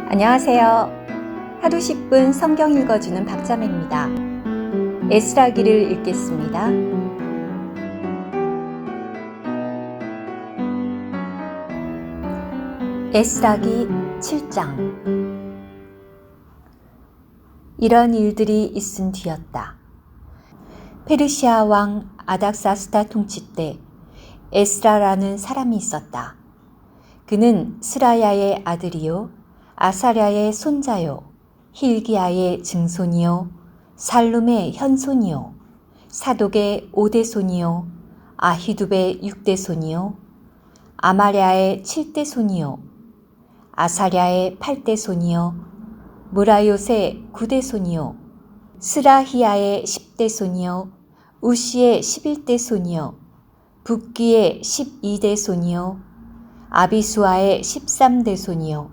안녕하세요. 하루 10분 성경 읽어주는 박자매입니다. 에스라기를 읽겠습니다. 에스라기 7장. 이런 일들이 있은 뒤였다. 페르시아 왕 아닥사스다 통치 때 에스라라는 사람이 있었다. 그는 스라야의 아들이요 아사랴의 손자요 힐기야의 증손이요 살룸의 현손이요 사독의 5대손이요 아히둡의 6대손이요 아마랴의 7대손이요 아사랴의 8대손이요 무라요의 9대손이요 스라히야의 10대손이요 우시의 11대손이요 붓기의 12대손이요 아비수아의 13대손이요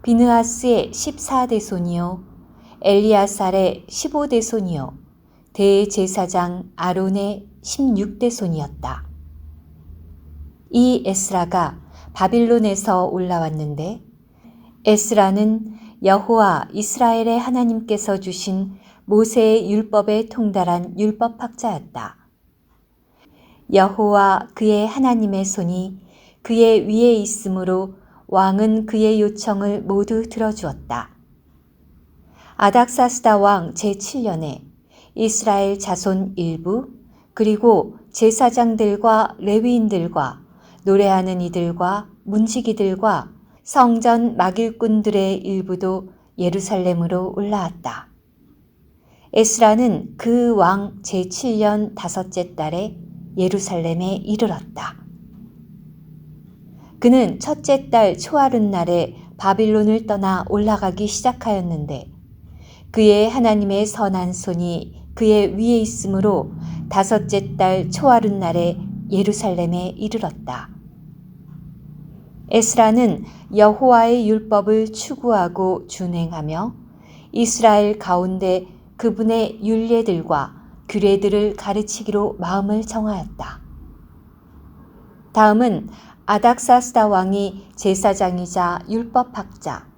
비느하스의 14대손이요 엘리아살의 15대손이요 대제사장 아론의 16대손이었다. 이 에스라가 바빌론에서 올라왔는데 에스라는 여호와 이스라엘의 하나님께서 주신 모세의 율법에 통달한 율법학자였다. 여호와 그의 하나님의 손이 그의 위에 있으므로 왕은 그의 요청을 모두 들어주었다. 아닥사스다 왕 제7년에 이스라엘 자손 일부 그리고 제사장들과 레위인들과 노래하는 이들과 문지기들과 성전 막일꾼들의 일부도 예루살렘으로 올라왔다. 에스라는 그 왕 제7년 5째 달에 예루살렘에 이르렀다. 그는 첫째 달 초하룻날에 바빌론을 떠나 올라가기 시작하였는데 그의 하나님의 선한 손이 그의 위에 있으므로 5째 달 초하룻날에 예루살렘에 이르렀다. 에스라는 여호와의 율법을 추구하고 준행하며 이스라엘 가운데 그분의 율례들과 규례들을 가르치기로 마음을 정하였다. 다음은 아닥사스다 왕이 제사장이자 율법학자,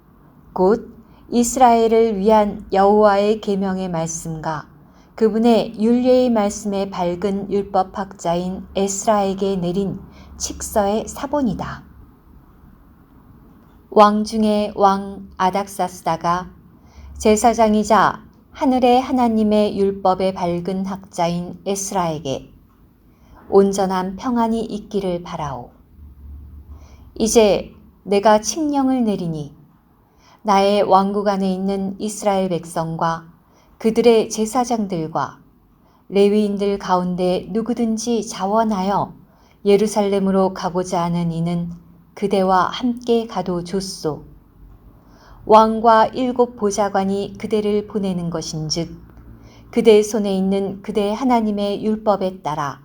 곧 이스라엘을 위한 여호와의 계명의 말씀과 그분의 율례의 말씀에 밝은 율법학자인 에스라에게 내린 칙서의 사본이다. 왕 중에 왕 아닥사스다가 제사장이자 하늘의 하나님의 율법에 밝은 학자인 에스라에게 온전한 평안이 있기를 바라오. 이제 내가 칙령을 내리니 나의 왕국 안에 있는 이스라엘 백성과 그들의 제사장들과 레위인들 가운데 누구든지 자원하여 예루살렘으로 가고자 하는 이는 그대와 함께 가도 좋소. 왕과 7 보좌관이 그대를 보내는 것인즉 그대 손에 있는 그대 하나님의 율법에 따라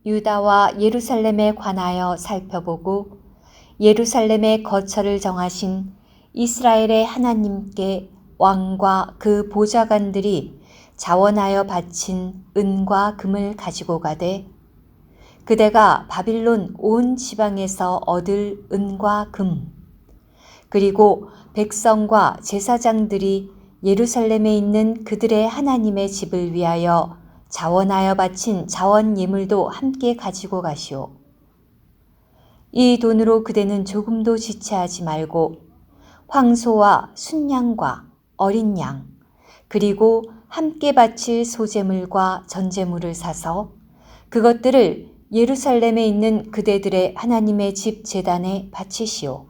유다와 예루살렘에 관하여 살펴보고 예루살렘의 거처를 정하신 이스라엘의 하나님께 왕과 그 보좌관들이 자원하여 바친 은과 금을 가지고 가되 그대가 바빌론 온 지방에서 얻을 은과 금 그리고 백성과 제사장들이 예루살렘에 있는 그들의 하나님의 집을 위하여 자원하여 바친 자원 예물도 함께 가지고 가시오. 이 돈으로 그대는 조금도 지체하지 말고 황소와 순양과 어린 양 그리고 함께 바칠 소제물과 전제물을 사서 그것들을 예루살렘에 있는 그대들의 하나님의 집 제단에 바치시오.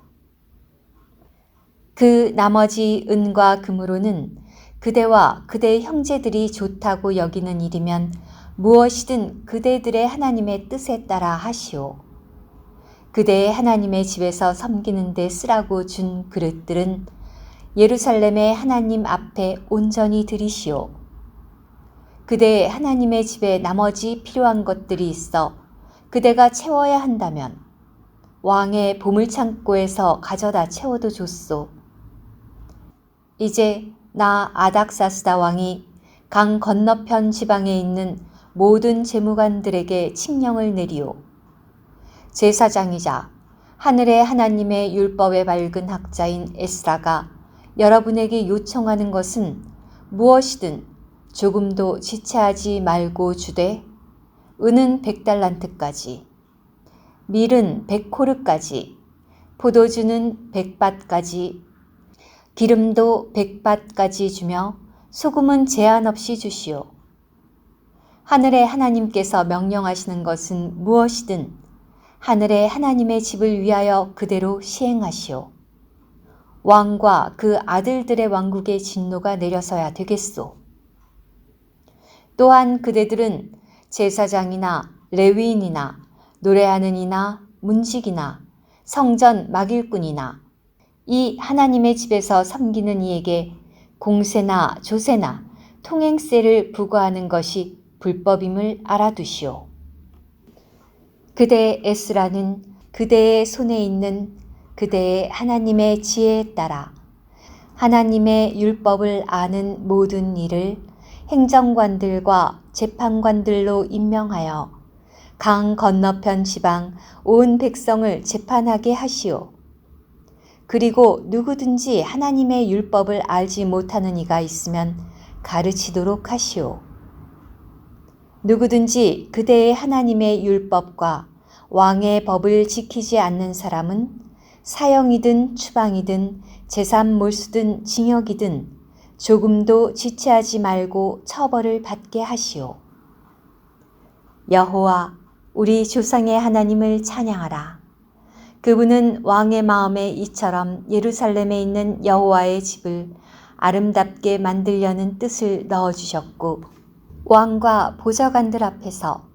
그 나머지 은과 금으로는 그대와 그대 형제들이 좋다고 여기는 일이면 무엇이든 그대들의 하나님의 뜻에 따라 하시오. 그대의 하나님의 집에서 섬기는 데 쓰라고 준 그릇들은 예루살렘의 하나님 앞에 온전히 드리시오. 그대의 하나님의 집에 나머지 필요한 것들이 있어 그대가 채워야 한다면 왕의 보물창고에서 가져다 채워도 좋소. 이제 나 아닥사스다 왕이 강 건너편 지방에 있는 모든 재무관들에게 칙령을 내리오. 제사장이자 하늘의 하나님의 율법에 밝은 학자인 에스라가 여러분에게 요청하는 것은 무엇이든 조금도 지체하지 말고 주되 은은 100달란트까지, 밀은 100코르까지, 포도주는 100밭까지, 기름도 100밭까지 주며 소금은 제한 없이 주시오. 하늘의 하나님께서 명령하시는 것은 무엇이든 하늘의 하나님의 집을 위하여 그대로 시행하시오. 왕과 그 아들들의 왕국의 진노가 내려서야 되겠소. 또한 그대들은 제사장이나 레위인이나 노래하는 이나 문지기나 성전 막일꾼이나 이 하나님의 집에서 섬기는 이에게 공세나 조세나 통행세를 부과하는 것이 불법임을 알아두시오. 그대 에스라는 그대의 손에 있는 그대의 하나님의 지혜에 따라 하나님의 율법을 아는 모든 일을 행정관들과 재판관들로 임명하여 강 건너편 지방 온 백성을 재판하게 하시오. 그리고 누구든지 하나님의 율법을 알지 못하는 이가 있으면 가르치도록 하시오. 누구든지 그대의 하나님의 율법과 왕의 법을 지키지 않는 사람은 사형이든 추방이든 재산 몰수든 징역이든 조금도 지체하지 말고 처벌을 받게 하시오. 여호와 우리 조상의 하나님을 찬양하라. 그분은 왕의 마음에 이처럼 예루살렘에 있는 여호와의 집을 아름답게 만들려는 뜻을 넣어주셨고 왕과 보좌관들 앞에서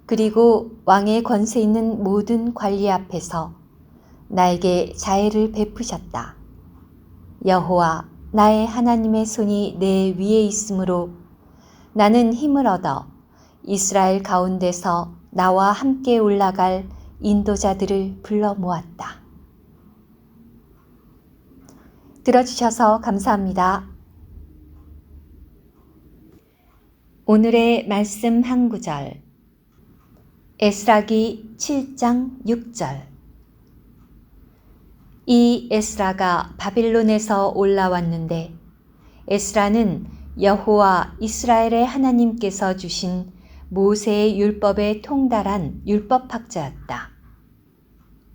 그리고 왕의 권세 있는 모든 관리 앞에서 나에게 자애를 베푸셨다. 여호와 나의 하나님의 손이 내 위에 있으므로 나는 힘을 얻어 이스라엘 가운데서 나와 함께 올라갈 인도자들을 불러 모았다. 들어주셔서 감사합니다. 오늘의 말씀 한 구절, 에스라기 7장 6절. 이 에스라가 바빌론에서 올라왔는데 에스라는 여호와 이스라엘의 하나님께서 주신 모세의 율법에 통달한 율법학자였다.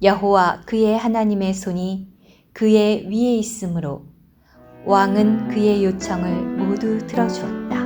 여호와 그의 하나님의 손이 그의 위에 있으므로 왕은 그의 요청을 모두 들어주었다.